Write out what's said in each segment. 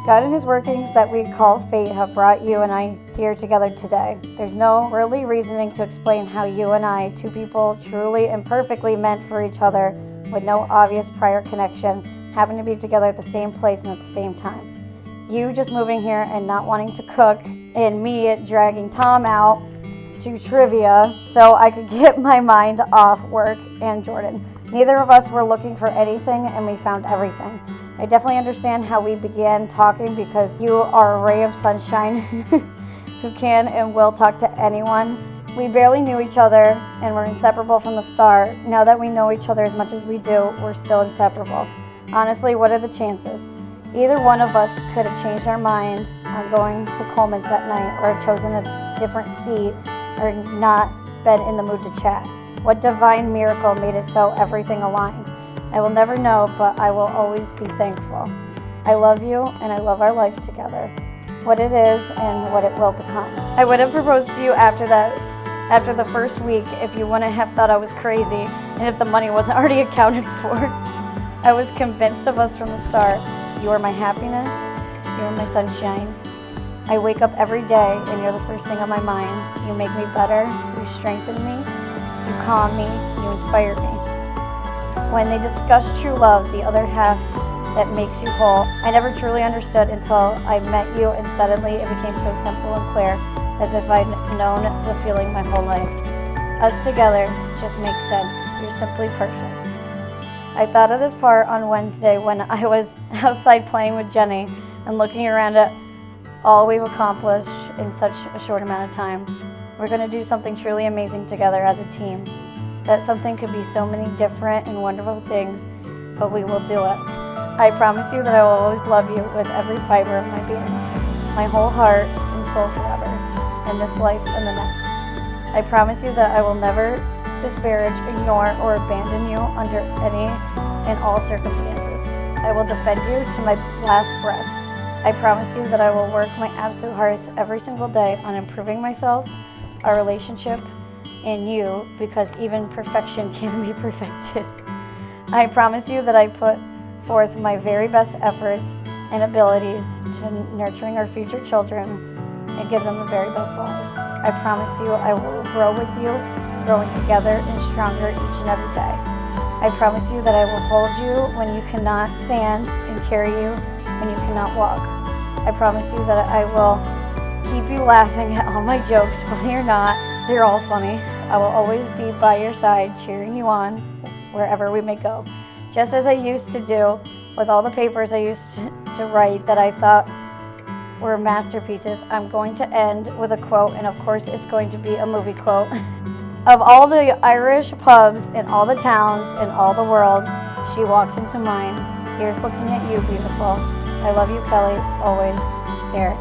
God and His workings that we call fate have brought you and I here together today. There's no worldly reasoning to explain how you and I, two people truly and perfectly meant for each other with no obvious prior connection, happen to be together at the same place and at the same time. You just moving here and not wanting to cook, and me dragging Tom out to trivia so I could get my mind off work and Jordan. Neither of us were looking for anything, and we found everything. I definitely understand how we began talking because you are a ray of sunshine who can and will talk to anyone. We barely knew each other and were inseparable from the start. Now that we know each other as much as we do, we're still inseparable. Honestly, what are the chances? Either one of us could have changed our mind on going to Coleman's that night, or chosen a different seat, or not been in the mood to chat. What divine miracle made it so everything aligned? I will never know, but I will always be thankful. I love you, and I love our life together, what it is and what it will become. I would have proposed to you after the first week if you wouldn't have thought I was crazy and if the money wasn't already accounted for. I was convinced of us from the start. You are my happiness, you are my sunshine. I wake up every day and you're the first thing on my mind. You make me better, you strengthen me, you calm me, you inspire me. When they discuss true love, the other half that makes you whole, I never truly understood until I met you, and suddenly it became so simple and clear, as if I'd known the feeling my whole life. Us together just makes sense. You're simply perfect. I thought of this part on Wednesday when I was outside playing with Jenny and looking around at all we've accomplished in such a short amount of time. We're going to do something truly amazing together as a team. That something could be so many different and wonderful things, but we will do it. I promise you that I will always love you with every fiber of my being, my whole heart and soul forever, in this life and the next. I promise you that I will never disparage, ignore, or abandon you under any and all circumstances. I will defend you to my last breath. I promise you that I will work my absolute hardest every single day on improving myself, our relationship, and you, because even perfection can be perfected. I promise you that I put forth my very best efforts and abilities to nurturing our future children and give them the very best lives. I promise you I will grow with you, growing together and stronger each and every day. I promise you that I will hold you when you cannot stand and carry you when you cannot walk. I promise you that I will keep you laughing at all my jokes, funny or not. They're all funny. I will always be by your side, cheering you on wherever we may go. Just as I used to do with all the papers I used to write that I thought were masterpieces, I'm going to end with a quote, and of course it's going to be a movie quote. Of all the Irish pubs in all the towns in all the world, she walks into mine. Here's looking at you, beautiful. I love you, Kelly, always. There.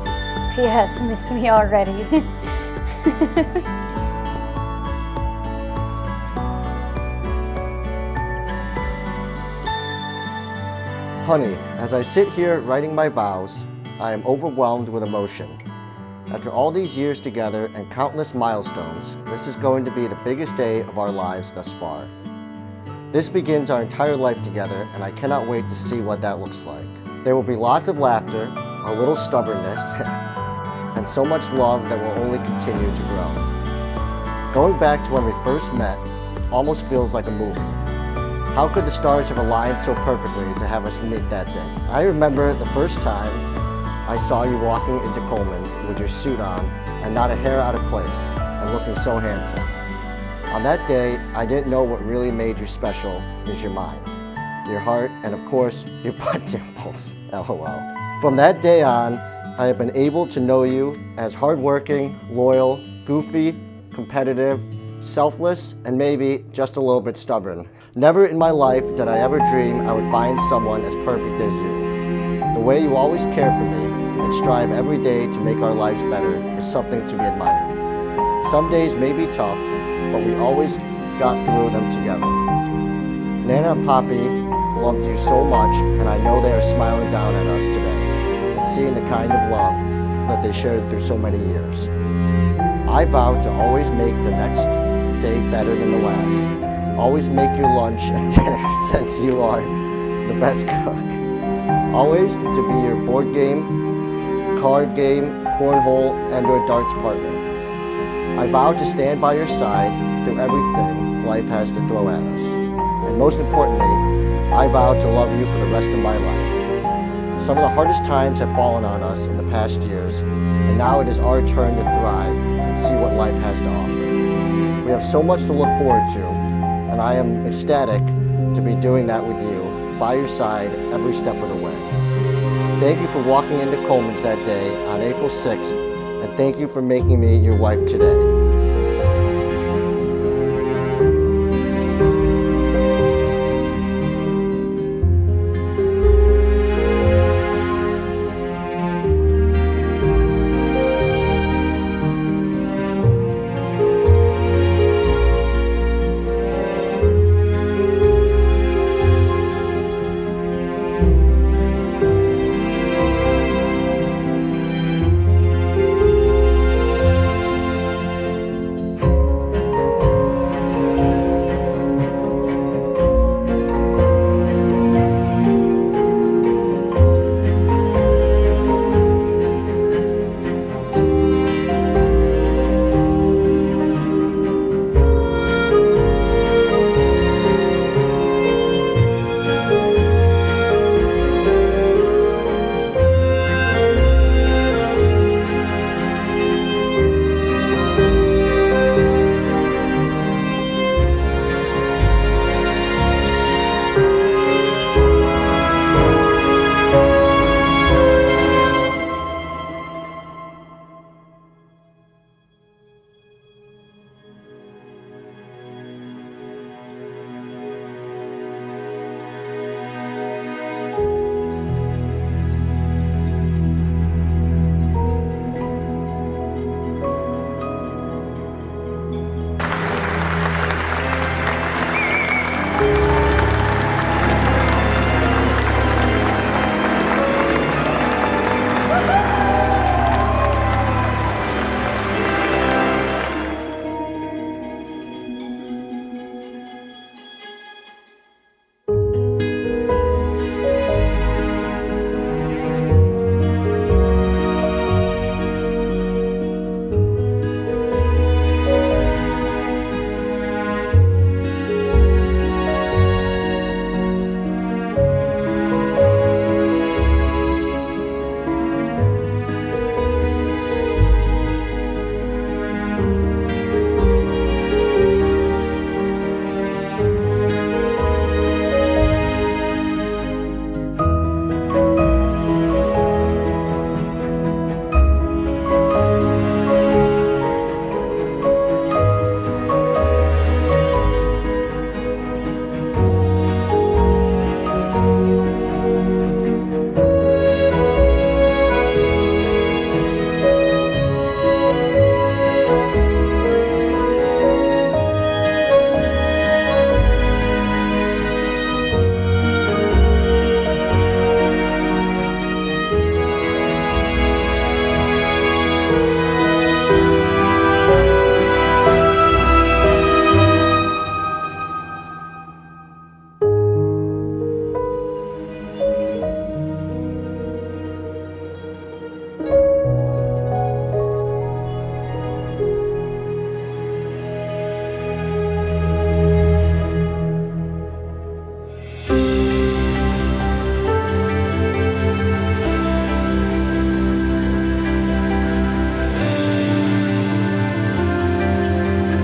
P.S. Miss me already. Honey, as I sit here writing my vows, I am overwhelmed with emotion. After all these years together and countless milestones, this is going to be the biggest day of our lives thus far. This begins our entire life together, and I cannot wait to see what that looks like. There will be lots of laughter, a little stubbornness, and so much love that will only continue to grow. Going back to when we first met almost feels like a movie. How could the stars have aligned so perfectly to have us meet that day? I remember the first time I saw you walking into Coleman's with your suit on and not a hair out of place and looking so handsome. On that day, I didn't know what really made you special is your mind, your heart, and of course, your butt dimples, LOL. From that day on, I have been able to know you as hardworking, loyal, goofy, competitive, selfless, and maybe just a little bit stubborn. Never in my life did I ever dream I would find someone as perfect as you. The way you always care for me and strive every day to make our lives better is something to be admired. Some days may be tough, but we always got through them together. Nana and Poppy loved you so much, and I know they are smiling down at us today and seeing the kind of love that they shared through so many years. I vow to always make the next day better than the last. Always make your lunch and dinner since you are the best cook. always to be your board game, card game, cornhole, and/or darts partner. I vow to stand by your side through everything life has to throw at us. And most importantly, I vow to love you for the rest of my life. Some of the hardest times have fallen on us in the past years, and now it is our turn to thrive and see what life has to offer. We have so much to look forward to, and I am ecstatic to be doing that with you, by your side every step of the way. Thank you for walking into Coleman's that day on April 6th, and thank you for making me your wife today.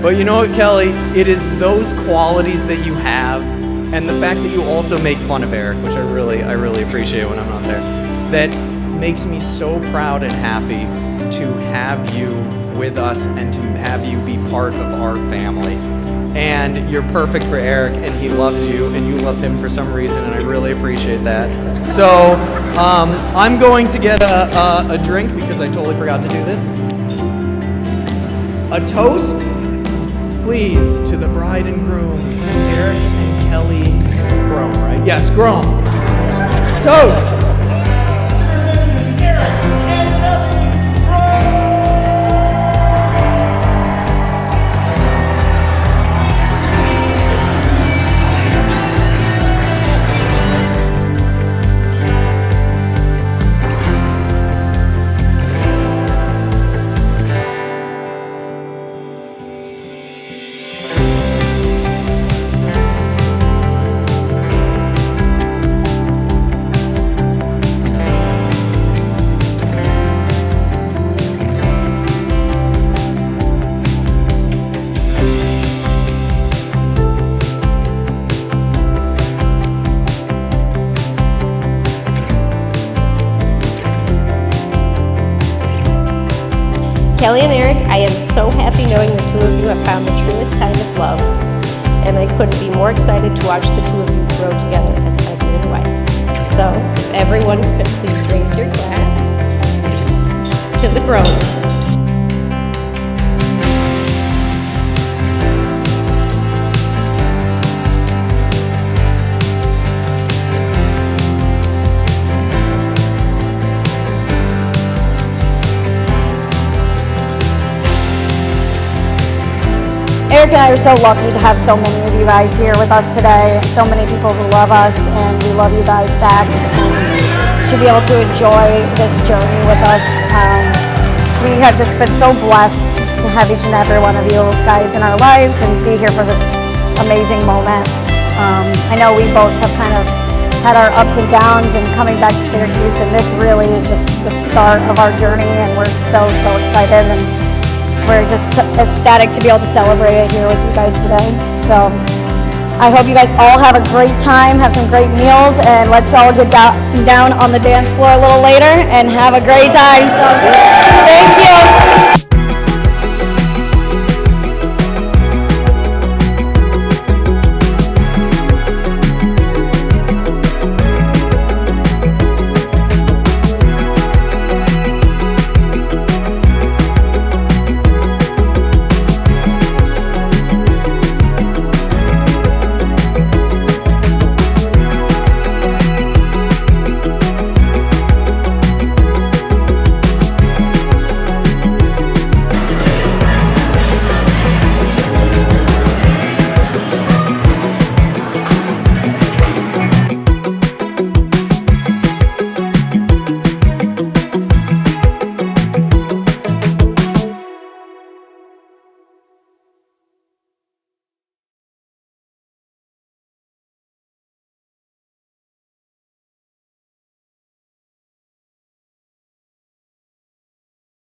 But you know what, Kelly? It is those qualities that you have, and the fact that you also make fun of Eric, which I really appreciate when I'm not there, that makes me so proud and happy to have you with us and to have you be part of our family. And you're perfect for Eric, and he loves you, and you love him for some reason, and I really appreciate that. So I'm going to get a drink because I totally forgot to do this. A toast, please, to the bride and groom, Eric and Kelly Grom, right? Yes, Grom. Toast. Kelly and Eric, I am so happy knowing the two of you have found the truest kind of love, and I couldn't be more excited to watch the two of you grow together as husband and wife. So, if everyone could please raise your glass to the grown-ups. Eric and I are so lucky to have so many of you guys here with us today, so many people who love us, and we love you guys back, and to be able to enjoy this journey with us. We have just been so blessed to have each and every one of you guys in our lives and be here for this amazing moment. I know we both have kind of had our ups and downs and coming back to Syracuse, and this really is just the start of our journey, and we're so excited, and we're just ecstatic to be able to celebrate it here with you guys today. So I hope you guys all have a great time, have some great meals, and let's all get down on the dance floor a little later and have a great time. So thank you.